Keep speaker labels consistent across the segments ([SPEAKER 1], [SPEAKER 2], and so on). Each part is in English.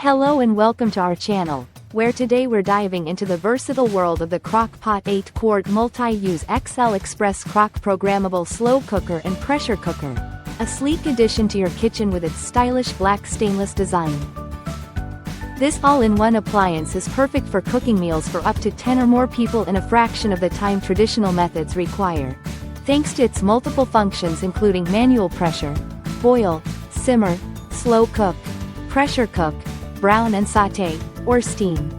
[SPEAKER 1] Hello and welcome to our channel, where today we're diving into the versatile world of the Crock-Pot 8-Quart Multi-Use XL Express Crock Programmable Slow Cooker and Pressure Cooker. A sleek addition to your kitchen with its stylish black stainless design. This all-in-one appliance is perfect for cooking meals for up to 10 or more people in a fraction of the time traditional methods require. Thanks to its multiple functions including manual pressure, boil, simmer, slow cook, pressure cook, brown and sauté, or steam.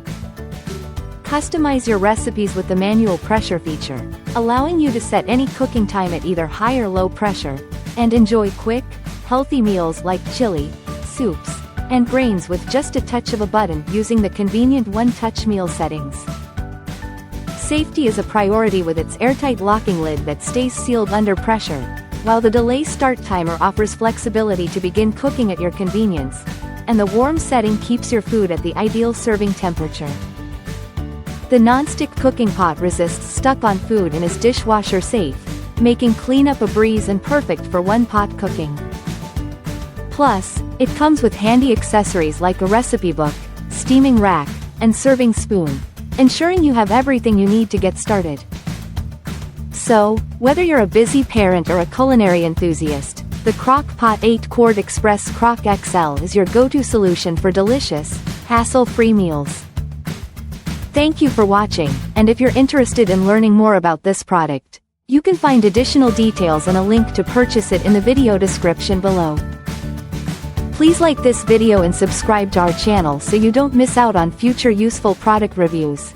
[SPEAKER 1] Customize your recipes with the manual pressure feature, allowing you to set any cooking time at either high or low pressure, and enjoy quick, healthy meals like chili, soups, and grains with just a touch of a button using the convenient one-touch meal settings. Safety is a priority with its airtight locking lid that stays sealed under pressure, while the delay start timer offers flexibility to begin cooking at your convenience, and the warm setting keeps your food at the ideal serving temperature. The non-stick cooking pot resists stuck-on food and is dishwasher safe, making cleanup a breeze and perfect for one-pot cooking. Plus, it comes with handy accessories like a recipe book, steaming rack, and serving spoon, ensuring you have everything you need to get started. So, whether you're a busy parent or a culinary enthusiast, the Crock-Pot 8-Quart Express Crock XL is your go-to solution for delicious, hassle-free meals. Thank you for watching, and if you're interested in learning more about this product, you can find additional details and a link to purchase it in the video description below. Please like this video and subscribe to our channel so you don't miss out on future useful product reviews.